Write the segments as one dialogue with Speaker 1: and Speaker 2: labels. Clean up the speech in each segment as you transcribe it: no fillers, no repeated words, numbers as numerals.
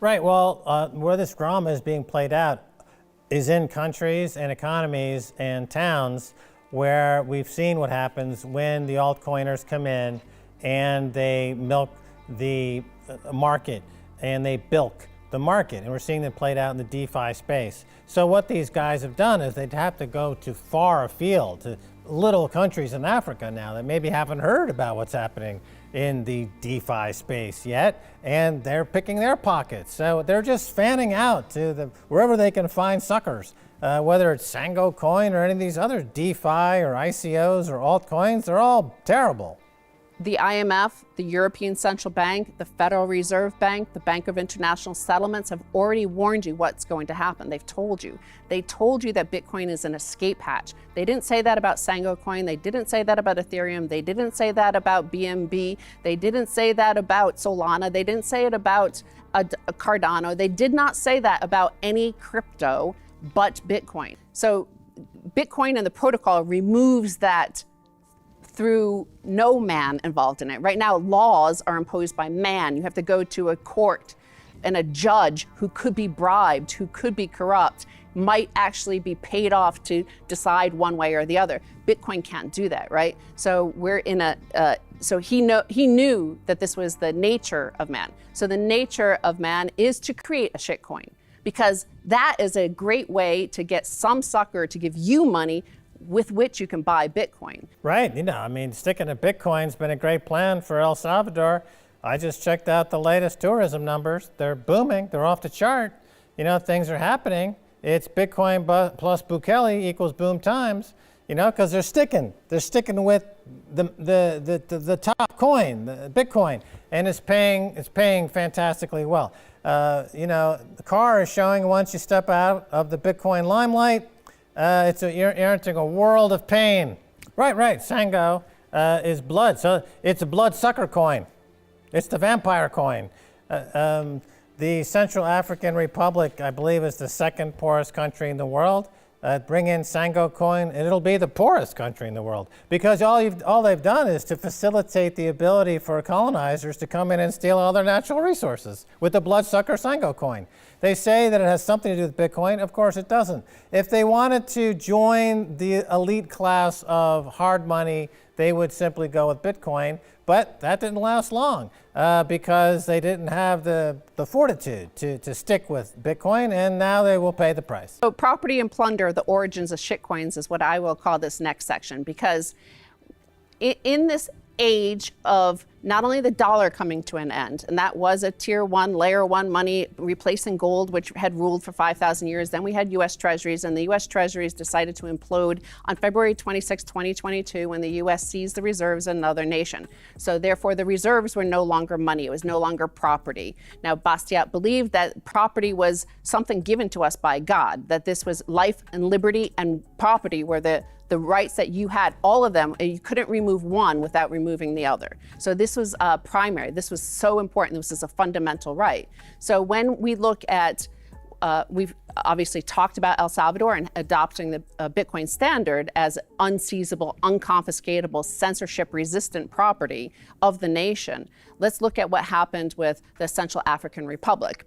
Speaker 1: Right. Well, where this drama is being played out is in countries and economies and towns where we've seen what happens when the altcoiners come in and they milk the market and they bilk the market. And we're seeing that played out in the DeFi space. So what these guys have done is they'd have to go to far afield, to little countries in Africa now that maybe haven't heard about what's happening in the DeFi space yet, and they're picking their pockets. So they're just fanning out to wherever they can find suckers, whether it's Sango Coin or any of these other DeFi or ICOs or altcoins, they're all terrible.
Speaker 2: The IMF, the European Central Bank, the Federal Reserve Bank, the Bank of International Settlements have already warned you what's going to happen. They've told you. They told you that Bitcoin is an escape hatch. They didn't say that about Sango Coin. They didn't say that about Ethereum. They didn't say that about BNB. They didn't say that about Solana. They didn't say it about Cardano. They did not say that about any crypto but Bitcoin. So Bitcoin and the protocol removes that through no man involved in it. Right now, laws are imposed by man. You have to go to a court, and a judge who could be bribed, who could be corrupt, might actually be paid off to decide one way or the other. Bitcoin can't do that, right? So we're in so he knew that this was the nature of man. So the nature of man is to create a shitcoin, because that is a great way to get some sucker to give you money with which you can buy Bitcoin.
Speaker 1: Right, I mean, sticking to Bitcoin's been a great plan for El Salvador. I just checked out the latest tourism numbers. They're booming, they're off the chart. Things are happening. It's Bitcoin plus Bukele equals boom times, because they're sticking with the top coin, the Bitcoin, and it's paying fantastically well. The car is showing once you step out of the Bitcoin limelight, you're entering a world of pain. Right. Sango is blood. So it's a blood sucker coin. It's the vampire coin. The Central African Republic, I believe, is the second poorest country in the world. Bring in Sango coin, and it'll be the poorest country in the world, because all they've done is to facilitate the ability for colonizers to come in and steal all their natural resources with the bloodsucker Sango coin. They say that it has something to do with Bitcoin. Of course it doesn't. If they wanted to join the elite class of hard money, they would simply go with Bitcoin, but that didn't last long because they didn't have the fortitude to stick with Bitcoin, and now they will pay the price.
Speaker 2: So property and plunder, the origins of shitcoins, is what I will call this next section, because in this age of not only the dollar coming to an end, and that was a tier one, layer one money replacing gold, which had ruled for 5,000 years. Then we had U.S. Treasuries, and the U.S. Treasuries decided to implode on February 26, 2022, when the U.S. seized the reserves of another nation. So therefore, the reserves were no longer money. It was no longer property. Now, Bastiat believed that property was something given to us by God, that this was life and liberty, and property were the rights that you had, all of them, and you couldn't remove one without removing the other. So this was primary. This was so important. This is a fundamental right. So when we look at, we've obviously talked about El Salvador and adopting the Bitcoin standard as unseizable, unconfiscatable, censorship-resistant property of the nation. Let's look at what happened with the Central African Republic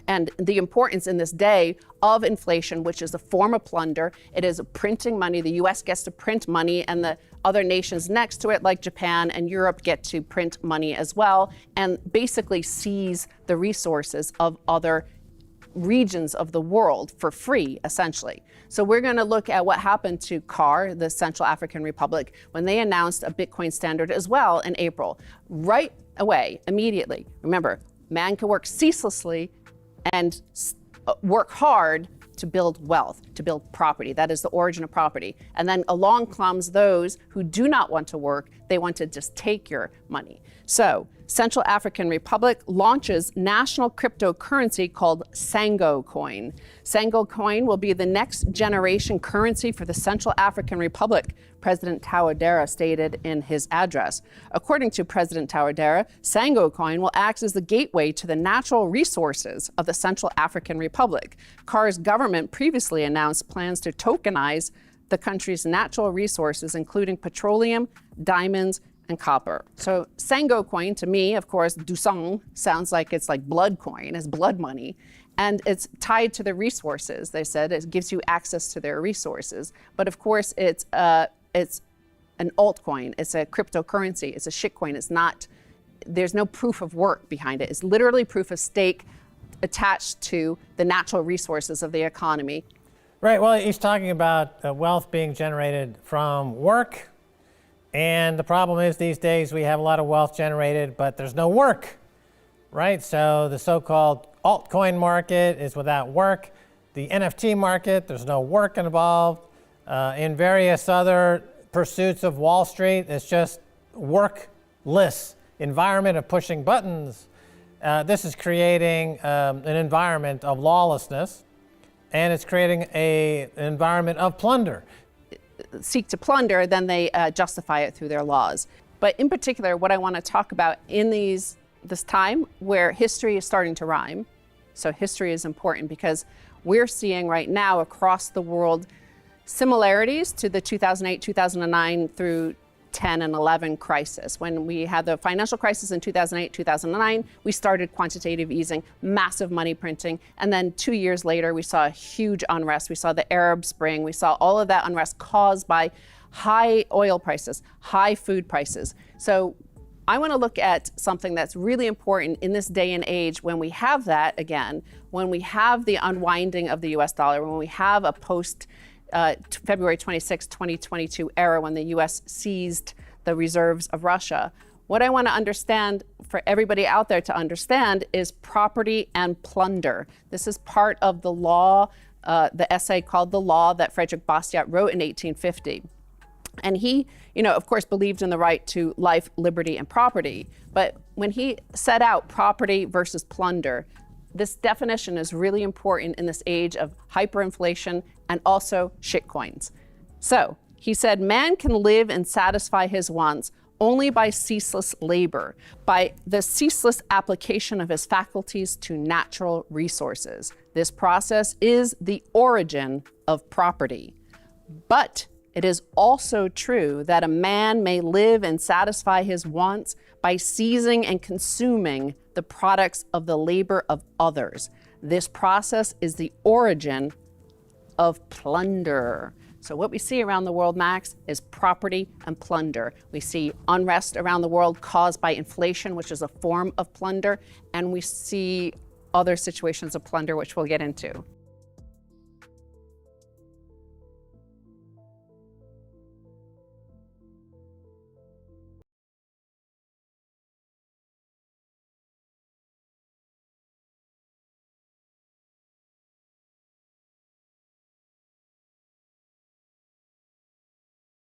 Speaker 2: and the importance in this day of inflation, which is a form of plunder. It is printing money. The US gets to print money, and the other nations next to it, like Japan and Europe, get to print money as well, and basically seize the resources of other regions of the world for free, essentially. So we're going to look at what happened to CAR, the Central African Republic, when they announced a Bitcoin standard as well in April. Right away, immediately. Remember, man can work ceaselessly and work hard to build wealth, to build property. That is the origin of property. And then along comes those who do not want to work. They want to just take your money. So Central African Republic launches national cryptocurrency called Sango Coin. Sango Coin will be the next generation currency for the Central African Republic, President Touadera stated in his address. According to President Touadera, Sango Coin will act as the gateway to the natural resources of the Central African Republic. CAR's government previously announced plans to tokenize the country's natural resources, including petroleum, diamonds, and copper. So Sango coin, to me, of course, du sang sounds like it's like blood coin, it's blood money. And it's tied to the resources. They said it gives you access to their resources. But of course, it's an altcoin. It's a cryptocurrency. It's a shitcoin. It's not, there's no proof of work behind it. It's literally proof of stake attached to the natural resources of the economy.
Speaker 1: Right, well, he's talking about wealth being generated from work. And the problem is these days we have a lot of wealth generated, but there's no work, right? So the so-called altcoin market is without work. The NFT market, there's no work involved. In various other pursuits of Wall Street, it's just workless environment of pushing buttons. This is creating an environment of lawlessness, and it's creating an environment of plunder.
Speaker 2: Seek to plunder, then they justify it through their laws. But in particular, what I want to talk about in this time where history is starting to rhyme. So history is important because we're seeing right now across the world similarities to the 2008, 2009 through 10 and 11 crisis. When we had the financial crisis in 2008, 2009, we started quantitative easing, massive money printing, and then 2 years later, we saw a huge unrest. We saw the Arab Spring. We saw all of that unrest caused by high oil prices, high food prices. So I want to look at something that's really important in this day and age when we have that again, when we have the unwinding of the US dollar, when we have a post February 26, 2022 era when the US seized the reserves of Russia. What I want to understand, for everybody out there to understand, is property and plunder. This is part of the law, the essay called The Law that Frederick Bastiat wrote in 1850. And he, of course, believed in the right to life, liberty, and property. But when he set out property versus plunder, this definition is really important in this age of hyperinflation and also shitcoins. So he said, man can live and satisfy his wants only by ceaseless labor, by the ceaseless application of his faculties to natural resources. This process is the origin of property. But it is also true that a man may live and satisfy his wants by seizing and consuming the products of the labor of others. This process is the origin of plunder. So what we see around the world, Max, is property and plunder. We see unrest around the world caused by inflation, which is a form of plunder, and we see other situations of plunder, which we'll get into.